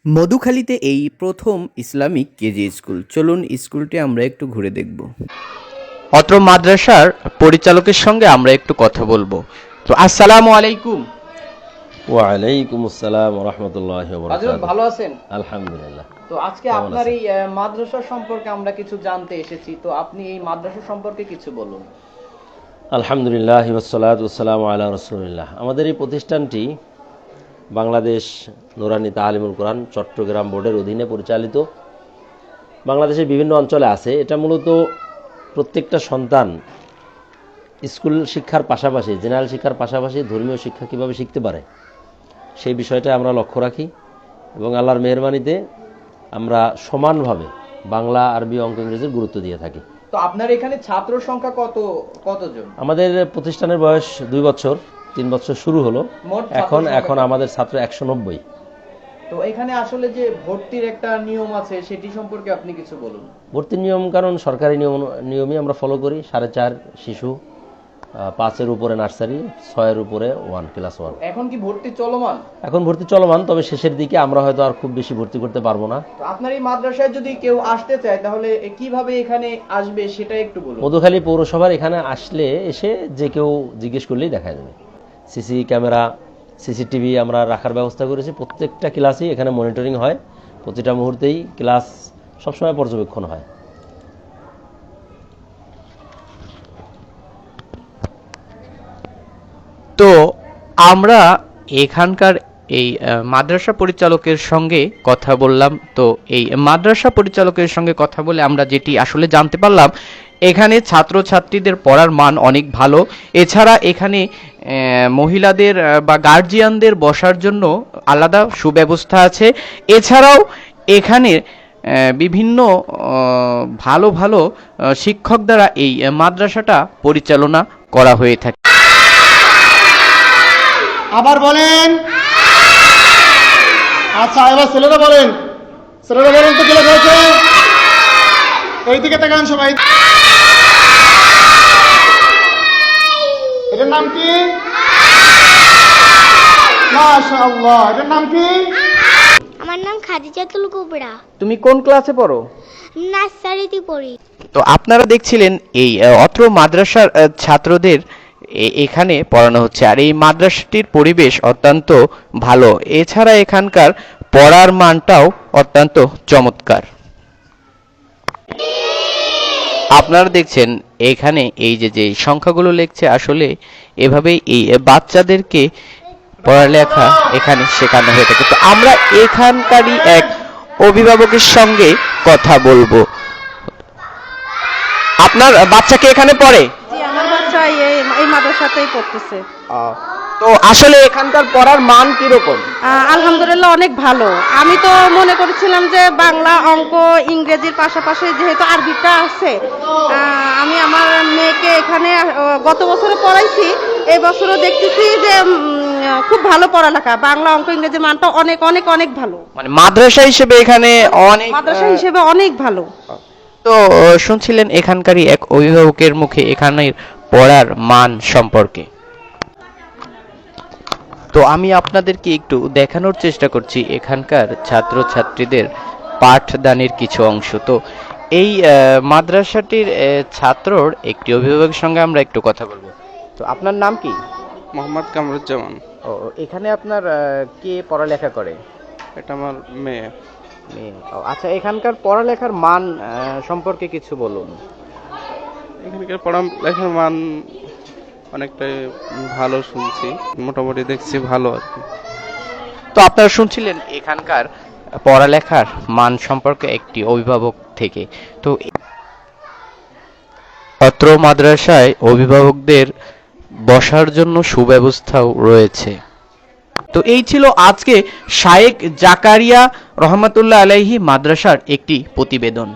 মধুখালীতে এই প্রথম Islamic KG school. চলুন স্কুলটি আমরা একটু ঘুরে দেখব। অত্র মাদ্রাসার পরিচালকের সঙ্গে আমরা একটু কথা বলবো। তো আসসালামু আলাইকুম। ওয়ালাইকুম আসসালাম ওয়া রাহমাতুল্লাহি ওয়া বারাকাতুহু। ভালো আছেন? আলহামদুলিল্লাহ। তো আজকে আপনার এই মাদ্রাসা সম্পর্কে আমরা কিছু জানতে এসেছি, তো আপনি এই মাদ্রাসা সম্পর্কে কিছু বলুন। আলহামদুলিল্লাহ ওয়াসসালাতু ওয়াসসালামু আলা রাসূলিল্লাহ। আমাদের এই প্রতিষ্ঠানটি বাংলাদেশ নুরানি তালিমুল কোরআন চট্টগ্রাম বোর্ডের অধীনে পরিচালিত। বাংলাদেশের বিভিন্ন অঞ্চলে আছে। এটা মূলত প্রত্যেকটা সন্তান স্কুল শিক্ষার পাশাপাশি, জেনারেল শিক্ষার পাশাপাশি ধর্মীয় শিক্ষা কীভাবে শিখতে পারে সেই বিষয়টা আমরা লক্ষ্য রাখি এবং আল্লাহর মেহেরবানিতে আমরা সমানভাবে বাংলা, আরবি, অঙ্ক, ইংরেজির গুরুত্ব দিয়ে থাকি। তো আপনার এখানে ছাত্র সংখ্যা কতজন? আমাদের প্রতিষ্ঠানের বয়স 2 বছর, 3 বছর শুরু হলো। এখন আমাদের ছাত্র 190। তো এখানে আসলে যে ভর্তির একটা নিয়ম আছে সেটি সম্পর্কে আপনি কিছু বলুন। ভর্তির নিয়ম কারণ সরকারি নিয়মই আমরা ফলো করি। 4.5 শিশু, 5-এর উপরে নার্সারি, 6-এর উপরে 1 ক্লাস 1। এখন কি ভর্তি চলমান? এখন ভর্তি চলমান, তবে শেষের দিকে আমরা হয়তো আর খুব বেশি ভর্তি করতে পারবো না। তো আপনার এই মাদ্রাসায় যদি কেউ আসতে চায় তাহলে কিভাবে এখানে আসবে সেটা একটু বলুন। মধুখালী পৌরসভার এখানে আসলে এসে যে কেউ জিজ্ঞেস করলেই দেখা যাবে। সিসি ক্যামেরা, সিসিটিভি আমরা রাখার ব্যবস্থা করেছি। প্রত্যেকটা ক্লাসেই এখানে মনিটরিং হয়, প্রতিটা মুহূর্তেই ক্লাস সবসময় পর্যবেক্ষণ হয়। তো আমরা এখানকার এই মাদ্রাসা পরিচালকের সঙ্গে কথা বললাম। তো এই মাদ্রাসা পরিচালকের সঙ্গে কথা বলে আমরা যেটি আসলে জানতে পারলাম, এখানে ছাত্রছাত্রীদের পড়ার মান অনেক ভালো। এছাড়া এখানে মহিলাদের বা গার্জিয়ানদের বসার জন্য আলাদা সুব্যবস্থা আছে। এছাড়াও এখানে বিভিন্ন ভালো ভালো শিক্ষক দ্বারা এই মাদ্রাসাটা পরিচালনা করা হয়ে থাকে। আবার বলেন। আচ্ছা, এবার ছেলেরা বলেন তো কি লেখা হয়েছে? এইদিকে তাকান সবাই। এটার নাম কি? মাশাআল্লাহ। এটার নাম কি? আমার নাম খাদিজাতুল কুবরা। তুমি কোন ক্লাসে পড়ো? নার্সারিতে পড়ি। তো আপনারা দেখছিলেন এই অত্র মাদ্রাসার ছাত্রদের এখানে পড়ানো হচ্ছে, আর এই মাদ্রাসাটির পরিবেশ অত্যন্ত ভালো। এছাড়া এখানকার পড়ার মানটাও অত্যন্ত চমৎকার। আপনারা দেখছেন এখানে এই যে সংখ্যাগুলো লিখছে, আসলে এভাবেই এই বাচ্চাদেরকে পড়ালেখা এখানে শেখানো হয়ে থাকে। তো আমরা এখানকারই এক অভিভাবকের সঙ্গে কথা বলবো। আপনার বাচ্চা কি এখানে পড়ে? জি, আমার বাচ্চা এই মাদ্রাসাতেই পড়তেছে। তো আসলে এখানকার পড়ার মান কিরকম? আলহামদুলিল্লাহ অনেক ভালো। আমি তো মনে করেছিলাম যে বাংলা, অঙ্ক, ইংরেজির পাশাপাশি যেহেতু আরবিটা আছে, আমি আমার মেয়েকে এখানে গত বছরে পড়াইছি, এই বছরও দেখতেছি যে খুব ভালো পড়ালেখা। বাংলা, অঙ্ক, ইংরেজির মানটা অনেক অনেক অনেক ভালো। মানে মাদ্রাসা হিসেবে এখানে মাদ্রাসা হিসেবে অনেক ভালো। তো শুনছিলেন এখানকারই এক অভিভাবকের মুখে এখানের পড়ার মান সম্পর্কে। তো আমি আপনাদেরকে একটু দেখানোর চেষ্টা করছি এখানকার ছাত্রছাত্রীদের পাঠদানের কিছু অংশ। তো এই মাদ্রাসাটির ছাত্রর একটি অভিভাবকের সঙ্গে আমরা একটু কথা বলবো। তো আপনার নাম কি? মোহাম্মদ কামরুজ্জামান। ও, এখানে আপনার কে পড়ালেখা করে? এটা আমার মেয়ে। আচ্ছা, এখানকার পড়ালেখার মান সম্পর্কে কিছু বলুন। এখানকার পড়ালেখার মান অনেকটাই ভালো শুনছি, মোটামুটি দেখছি ভালো আর কি। তো আপনারা শুনছিলেন এখানকার পড়ালেখার মান সম্পর্কে একটি অভিভাবক থেকে। তো অত্র মাদ্রাসায় অভিভাবকদের বসার জন্য সুব্যবস্থাও রয়েছে। তো এই ছিল আজকে শায়েখ জাকারিয়া রহমাতুল্লাহ আলাইহি মাদ্রাসার একটি প্রতিবেদন।